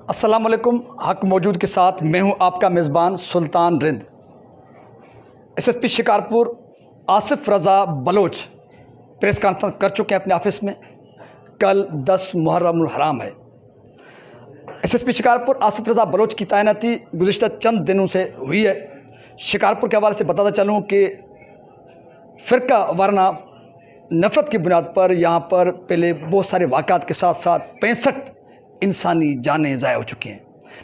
السلام علیکم. حق موجود کے ساتھ میں ہوں آپ کا میزبان Sultan Rind. S S P Shikarpur Asif Raza Baloch press conference کر چکے ہیں اپنے آفس میں. کل 10 محرم الحرام ہے. S S P Shikarpur Asif Raza Baloch کی تعیناتی گزشتہ چند دنوں سے ہوئی ہے. شکارپور کے حوالے سے بتاتا چلوں کہ فرقہ وارانہ نفرت کی بنیاد پر یہاں پر پہلے بہت سارے واقعات کے ساتھ ساتھ 65 انسانی جانیں ضائع ہو چکی ہیں.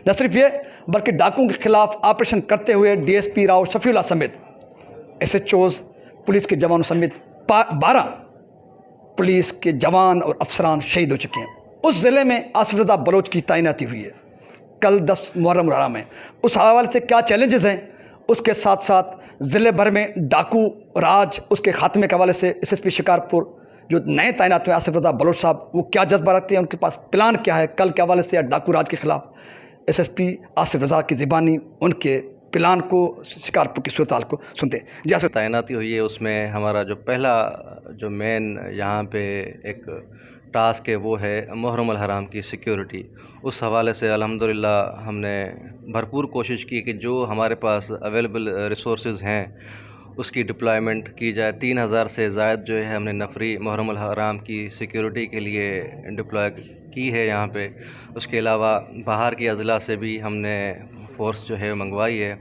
نہ صرف یہ بلکہ ڈاکوؤں کے خلاف آپریشن کرتے ہوئے ڈی ایس پی راؤ شفیع اللہ سمیت ایس ایچ اوز پولیس کے جوانوں سمیت 12 پولیس کے جوان اور افسران شہید ہو چکے ہیں. اس ضلع میں آصف رضا بلوچ کی تعیناتی ہوئی ہے. کل 10 محرم الحرام ہے. اس حوالے سے کیا چیلنجز ہیں، اس کے ساتھ ساتھ ضلع بھر میں ڈاکو راج اس کے خاتمے کے حوالے سے ایس ایس پی شکارپور جو نئے تعینات ہوئے آصف رضا بلوچ صاحب وہ کیا جذبہ رکھتے ہیں، ان کے پاس پلان کیا ہے کل کے حوالے سے یا ڈاکو راج کے خلاف ایس ایس پی آصف رضا کی زبانی ان کے پلان کو شکارپور کی صورتحال کو سنتے ہیں. جی آصف. تعیناتی ہوئی ہے، اس میں ہمارا جو پہلا جو مین یہاں پہ ایک ٹاسک ہے وہ ہے محرم الحرام کی سیکیورٹی. اس حوالے سے الحمدللہ ہم نے بھرپور کوشش کی کہ جو ہمارے پاس اویلیبل ریسورسز ہیں اس کی ڈپلائمنٹ کی جائے. 3000 سے زائد جو ہے ہم نے نفری محرم الحرام کی سیکیورٹی کے لیے ڈپلوائے کی ہے یہاں پہ. اس کے علاوہ باہر کی اضلاع سے بھی ہم نے فورس جو ہے منگوائی ہے.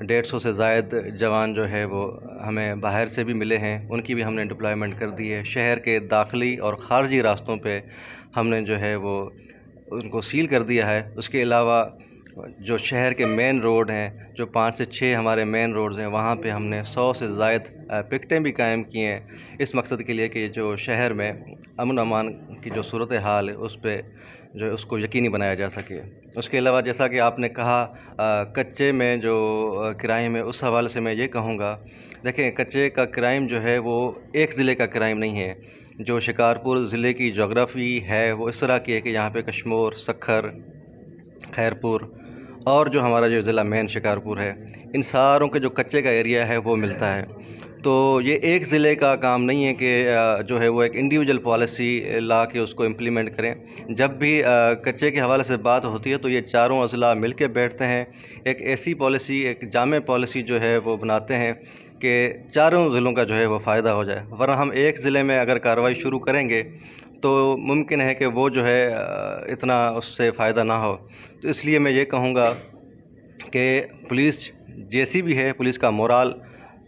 150 سے زائد جوان جو ہے وہ ہمیں باہر سے بھی ملے ہیں، ان کی بھی ہم نے ڈپلائمنٹ کر دی ہے. شہر کے داخلی اور خارجی راستوں پہ ہم نے جو ہے وہ ان کو سیل کر دیا ہے. اس کے علاوہ جو شہر کے مین روڈ ہیں، جو 5 سے 6 ہمارے مین روڈز ہیں، وہاں پہ ہم نے 100 سے زائد پکٹیں بھی قائم کی ہیں اس مقصد کے لیے کہ جو شہر میں امن امان کی جو صورتحال ہے اس پہ جو اس کو یقینی بنایا جا سکے. اس کے علاوہ جیسا کہ آپ نے کہا کچے میں جو کرائم ہے، اس حوالے سے میں یہ کہوں گا، دیکھیں کچے کا کرائم جو ہے وہ ایک ضلع کا کرائم نہیں ہے. جو شکارپور ضلع کی جغرافی ہے وہ اس طرح کی ہے کہ یہاں پہ کشمور، سکھر، خیرپور اور جو ہمارا جو ضلع مین شکارپور ہے، ان ساروں کے جو کچے کا ایریا ہے وہ ملتا ہے. تو یہ ایک ضلع کا کام نہیں ہے کہ جو ہے وہ ایک انڈیویجول پالیسی لا کے اس کو امپلیمنٹ کریں. جب بھی کچے کے حوالے سے بات ہوتی ہے تو یہ چاروں اضلاع مل کے بیٹھتے ہیں، ایک ایسی پالیسی، ایک جامع پالیسی جو ہے وہ بناتے ہیں کہ چاروں ضلعوں کا جو ہے وہ فائدہ ہو جائے. ورنہ ہم ایک ضلع میں اگر کارروائی شروع کریں گے تو ممکن ہے کہ وہ جو ہے اتنا اس سے فائدہ نہ ہو. تو اس لیے میں یہ کہوں گا کہ پولیس جیسی بھی ہے، پولیس کا مورال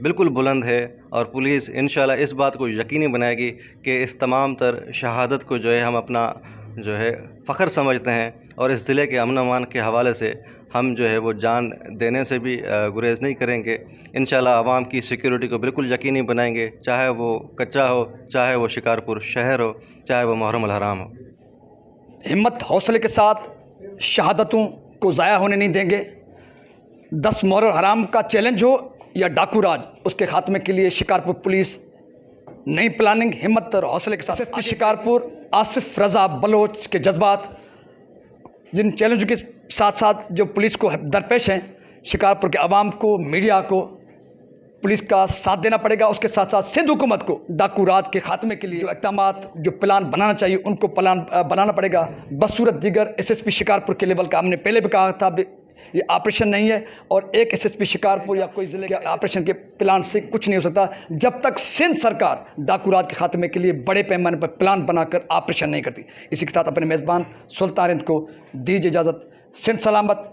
بالکل بلند ہے اور پولیس انشاءاللہ اس بات کو یقینی بنائے گی کہ اس تمام تر شہادت کو جو ہے ہم اپنا جو ہے فخر سمجھتے ہیں. اور اس ضلع کے امن و امان کے حوالے سے ہم جو ہے وہ جان دینے سے بھی گریز نہیں کریں گے. انشاءاللہ عوام کی سیکیورٹی کو بالکل یقینی بنائیں گے، چاہے وہ کچا ہو، چاہے وہ شکارپور شہر ہو، چاہے وہ محرم الحرام ہو. ہمت حوصلے کے ساتھ شہادتوں کو ضائع ہونے نہیں دیں گے. 10 محرم الحرام کا چیلنج ہو یا ڈاکو راج، اس کے خاتمے کے لیے شکارپور پولیس نئی پلاننگ، ہمت اور حوصلے کے ساتھ شکارپور آصف رضا بلوچ کے جذبات جن چیلنجوں کے ساتھ ساتھ جو پولیس کو درپیش ہیں، شکارپور کے عوام کو، میڈیا کو پولیس کا ساتھ دینا پڑے گا. اس کے ساتھ ساتھ سندھ حکومت کو ڈاکو راج کے خاتمے کے لیے جو اقدامات، جو پلان بنانا چاہیے ان کو پلان بنانا پڑے گا. بصورت دیگر ایس ایس پی شکارپور کے لیول کا ہم نے پہلے بھی کہا تھا یہ آپریشن نہیں ہے اور ایک ایس ایس پی شکارپور یا کوئی ضلع کے آپریشن کے پلان سے کچھ نہیں ہو سکتا جب تک سندھ سرکار ڈاکو راج کے خاتمے کے لیے بڑے پیمانے پر پلان بنا کر آپریشن نہیں کرتی. اسی کے ساتھ اپنے میزبان سلطان رند کو دیجیے اجازت. سندھ سلامت،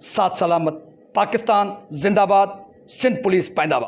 ساتھ سلامت. پاکستان زندہ باد. سندھ پولیس پائندہ باد.